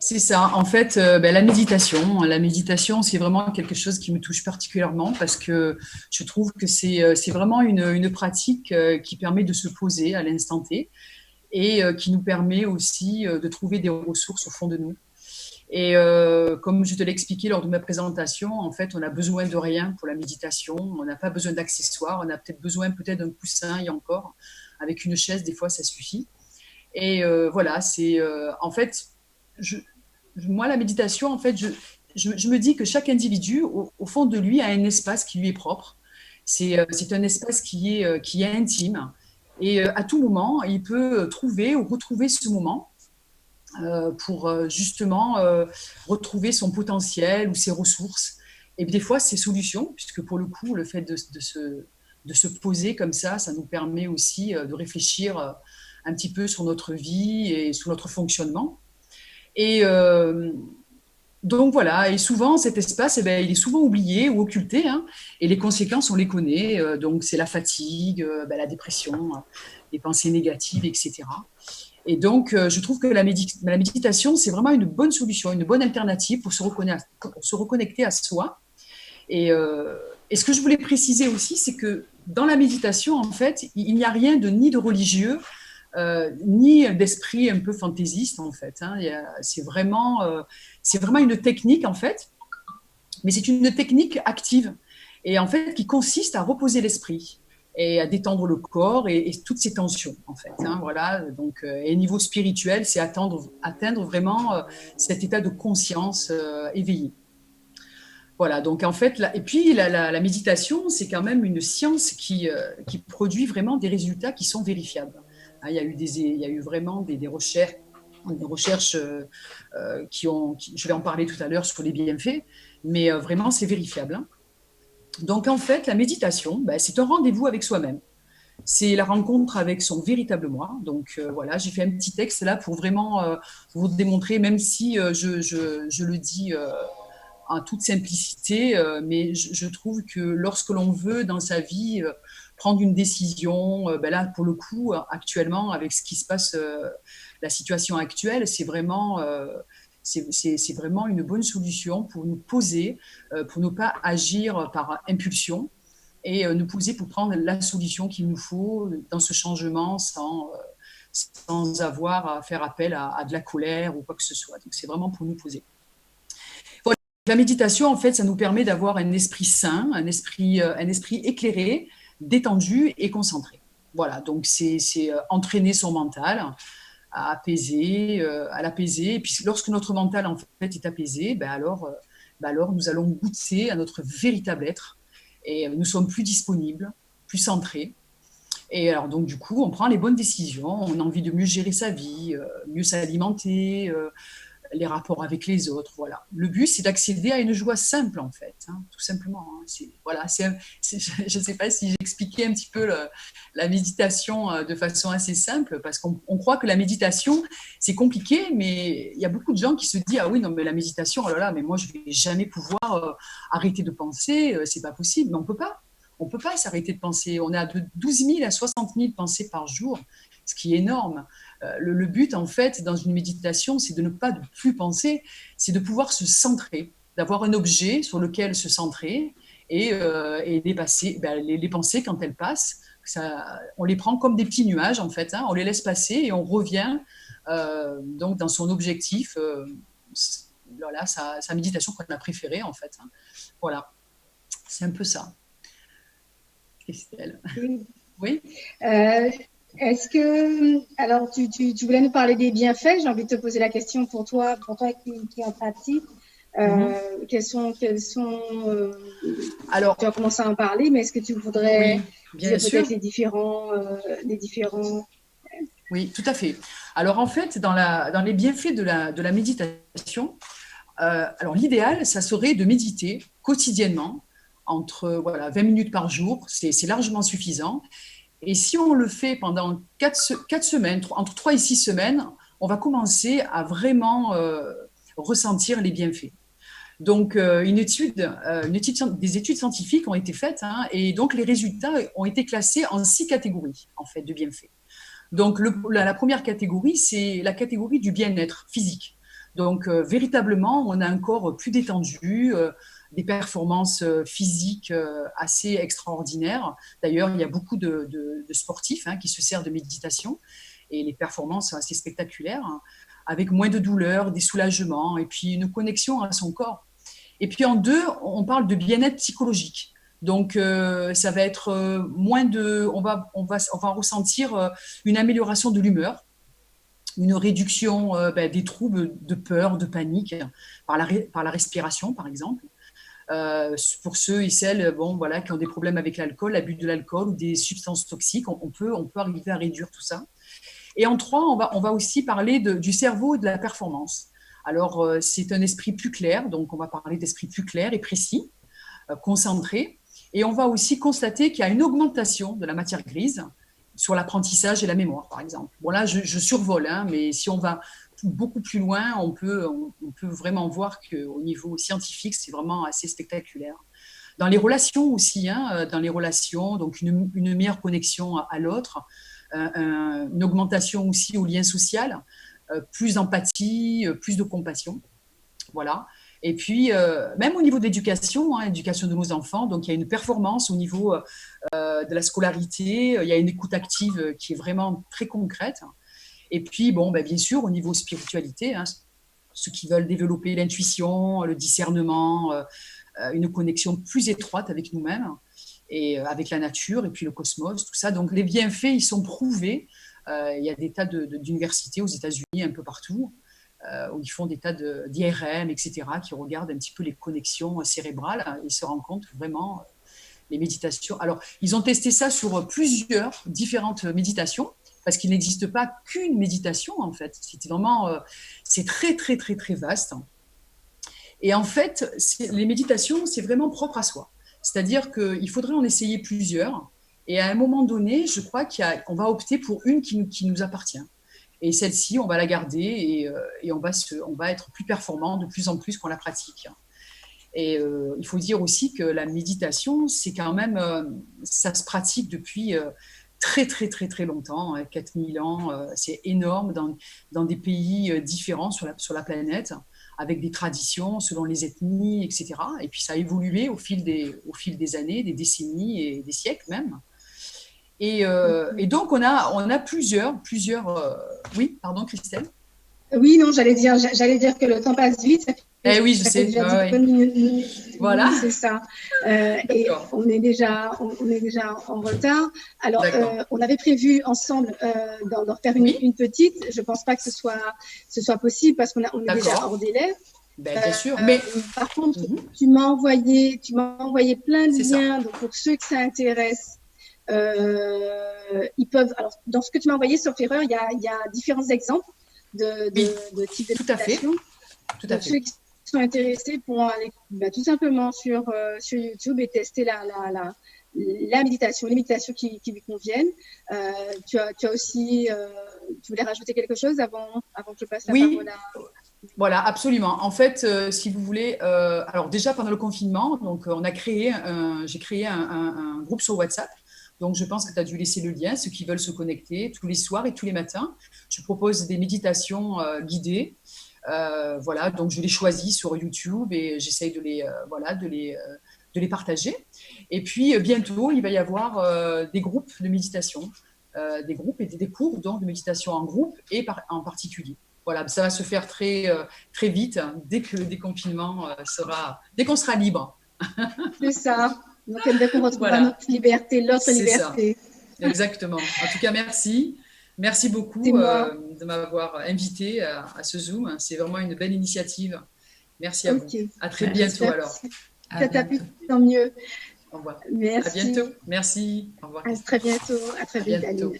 C'est ça. En fait, la méditation, c'est vraiment quelque chose qui me touche particulièrement parce que je trouve que c'est vraiment une pratique qui permet de se poser à l'instant T et qui nous permet aussi de trouver des ressources au fond de nous. Et comme je te l'ai expliqué lors de ma présentation, en fait, on n'a besoin de rien pour la méditation. On n'a pas besoin d'accessoires. On a peut-être besoin peut-être d'un coussin et encore. Avec une chaise, des fois, ça suffit. Et voilà, c'est en fait, je, moi, la méditation, en fait, je me dis que chaque individu, au fond de lui, a un espace qui lui est propre. C'est un espace qui est intime. Et à tout moment, il peut trouver ou retrouver ce moment pour justement retrouver son potentiel ou ses ressources. Et des fois, ses solutions, puisque pour le coup, le fait de se poser comme ça nous permet aussi de réfléchir un petit peu sur notre vie et sur notre fonctionnement. Et donc voilà, et souvent cet espace, eh ben, il est souvent oublié ou occulté, hein, et les conséquences, on les connaît. Donc c'est la fatigue, la dépression, les pensées négatives, etc. Et donc, je trouve que la méditation, c'est vraiment une bonne solution, une bonne alternative pour se reconnecter à soi. Et, et, ce que je voulais préciser aussi, c'est que dans la méditation, en fait, il n'y a rien de ni de religieux, ni d'esprit un peu fantaisiste, en fait. Hein. C'est vraiment une technique, en fait, mais c'est une technique active et en fait qui consiste à reposer l'esprit et à détendre le corps et toutes ces tensions en fait. Hein, voilà. Donc, et niveau spirituel, c'est atteindre vraiment cet état de conscience éveillé. Voilà, donc en fait, et puis la méditation, c'est quand même une science qui produit vraiment des résultats qui sont vérifiables. Hein, il y a eu vraiment des recherches je vais en parler tout à l'heure sur les bienfaits, mais vraiment c'est vérifiable. Hein. Donc en fait, la méditation, ben, c'est un rendez-vous avec soi-même. C'est la rencontre avec son véritable moi. Donc voilà, j'ai fait un petit texte là pour vraiment vous démontrer, même si je le dis en toute simplicité, mais je trouve que lorsque l'on veut dans sa vie prendre une décision, ben là pour le coup actuellement avec ce qui se passe, la situation actuelle, c'est vraiment une bonne solution pour nous poser, pour ne pas agir par impulsion et nous poser pour prendre la solution qu'il nous faut dans ce changement sans avoir à faire appel à de la colère ou quoi que ce soit. Donc c'est vraiment pour nous poser. Voilà. La méditation, en fait, ça nous permet d'avoir un esprit sain, un esprit éclairé, détendu et concentré. Voilà, donc c'est entraîner son mental à l'apaiser. Et puis lorsque notre mental en fait est apaisé, ben alors nous allons goûter à notre véritable être et nous sommes plus disponibles, plus centrés. Et alors donc du coup, on prend les bonnes décisions, on a envie de mieux gérer sa vie, mieux s'alimenter, les rapports avec les autres. Voilà. Le but, c'est d'accéder à une joie simple, en fait, hein, tout simplement. Hein. Voilà, je ne sais pas si j'ai expliqué un petit peu la méditation de façon assez simple, parce qu'on croit que la méditation, c'est compliqué, mais il y a beaucoup de gens qui se disent, ah oui, non, mais la méditation, oh là là, mais moi, je ne vais jamais pouvoir arrêter de penser, c'est pas possible, mais on ne peut pas. On ne peut pas s'arrêter de penser. On est à de 12 000 à 60 000 pensées par jour, ce qui est énorme. Le but, en fait, dans une méditation, c'est de ne pas de plus penser, c'est de pouvoir se centrer, d'avoir un objet sur lequel se centrer et les pensées, quand elles passent, on les prend comme des petits nuages, en fait. Hein, on les laisse passer et on revient donc dans son objectif, voilà, sa méditation qu'on a préférée, en fait. Hein. Voilà, c'est un peu ça. Estelle. Oui. Oui. Euh, Est-ce que, alors, tu voulais nous parler des bienfaits. J'ai envie de te poser la question pour toi qui en pratique. Mm-hmm. Quels sont, Alors, tu as commencé à en parler, mais est-ce que tu voudrais oui, bien dire sûr. peut-être les différents. Oui, tout à fait. Alors en fait, dans les bienfaits de la méditation, alors l'idéal, ça serait de méditer quotidiennement entre voilà, 20 minutes par jour, c'est largement suffisant. Et si on le fait pendant 4 semaines, entre 3 et 6 semaines, on va commencer à vraiment ressentir les bienfaits. Donc, des études scientifiques ont été faites hein, et donc les résultats ont été classés en 6 catégories en fait de bienfaits. Donc, la première catégorie, c'est la catégorie du bien-être physique. Donc, véritablement, on a un corps plus détendu, des performances physiques assez extraordinaires. D'ailleurs, il y a beaucoup de sportifs qui se servent de méditation et les performances sont assez spectaculaires, avec moins de douleur, des soulagements et puis une connexion à son corps. Et puis en deux, on parle de bien-être psychologique. Donc, ça va être moins de, on va ressentir une amélioration de l'humeur, une réduction des troubles de peur, de panique, par la respiration, par exemple. Pour ceux et celles voilà, qui ont des problèmes avec l'alcool, l'abus de l'alcool ou des substances toxiques, on peut arriver à réduire tout ça. Et en trois, on va aussi parler du cerveau et de la performance. Alors, c'est un esprit plus clair, donc on va parler d'esprit plus clair et précis, concentré. Et on va aussi constater qu'il y a une augmentation de la matière grise sur l'apprentissage et la mémoire, par exemple. Bon, là, je survole, mais si on va beaucoup plus loin, on peut vraiment voir qu'au niveau scientifique, c'est vraiment assez spectaculaire. Dans les relations aussi, dans les relations, donc une meilleure connexion à l'autre, une augmentation aussi au lien social, plus d'empathie, plus de compassion. Voilà. Et puis, même au niveau de l'éducation, l'éducation de nos enfants, donc il y a une performance au niveau de la scolarité, il y a une écoute active qui est vraiment très concrète. Et puis, bien sûr, au niveau spiritualité, ceux qui veulent développer l'intuition, le discernement, une connexion plus étroite avec nous-mêmes et avec la nature et puis le cosmos, tout ça. Donc, les bienfaits, ils sont prouvés. Il y a des tas d'universités aux États-Unis, un peu partout, où ils font des tas d'IRM, etc., qui regardent un petit peu les connexions cérébrales et se rendent compte que vraiment, les méditations... Alors, ils ont testé ça sur plusieurs différentes méditations, parce qu'il n'existe pas qu'une méditation, en fait. C'était vraiment... c'est très, très, très, très vaste. Et en fait, les méditations, c'est vraiment propre à soi. C'est-à-dire qu'il faudrait en essayer plusieurs. Et à un moment donné, je crois qu'on va opter pour une qui nous appartient. Et celle-ci, on va la garder et on va être plus performant de plus en plus qu'on la pratique. Et il faut dire aussi que la méditation, c'est quand même, ça se pratique depuis très, très, très, très longtemps, 4000 ans. C'est énorme dans des pays différents sur la planète, avec des traditions selon les ethnies, etc. Et puis ça a évolué au fil des années, des décennies et des siècles même. Et donc, on a plusieurs. Oui, pardon, Christelle. Oui, non, j'allais dire que le temps passe vite. Oui, je sais. Déjà 10 minutes. Voilà. C'est ça. Et on est déjà en retard. Alors, on avait prévu ensemble d'en faire une petite. Je ne pense pas que ce soit possible parce qu'on est déjà hors délai. Bien sûr. Mais par contre, tu m'as envoyé plein de liens. Donc, pour ceux que ça intéresse, ils peuvent. Alors, dans ce que tu m'as envoyé sur Ferreur, il y a différents exemples de types de méditation. Tout à fait. Ceux qui sont intéressés pourront aller tout simplement sur YouTube et tester la méditation, les méditations qui lui conviennent. Tu as aussi, tu voulais rajouter quelque chose avant que je passe la parole à... Voilà, absolument. En fait, si vous voulez, alors déjà pendant le confinement, donc j'ai créé un groupe sur WhatsApp. Donc, je pense que tu as dû laisser le lien, ceux qui veulent se connecter tous les soirs et tous les matins. Je propose des méditations guidées. Voilà, donc je les choisis sur YouTube et j'essaye de les partager. Et puis, bientôt, il va y avoir des groupes de méditation, des groupes et des cours donc, de méditation en groupe et en particulier. Voilà, ça va se faire très, très vite, dès que le déconfinement dès qu'on sera libre. C'est ça. Donc, dès qu'on retrouvera notre liberté, l'autre liberté. Ça. Exactement. En tout cas, merci. Merci beaucoup de m'avoir invité à ce Zoom. C'est vraiment une belle initiative. Merci à vous. À très bientôt alors. Ça t'a plu, tant mieux. Au revoir. Merci. À bientôt. Merci. Au revoir. À très bientôt. À très vite, Aline.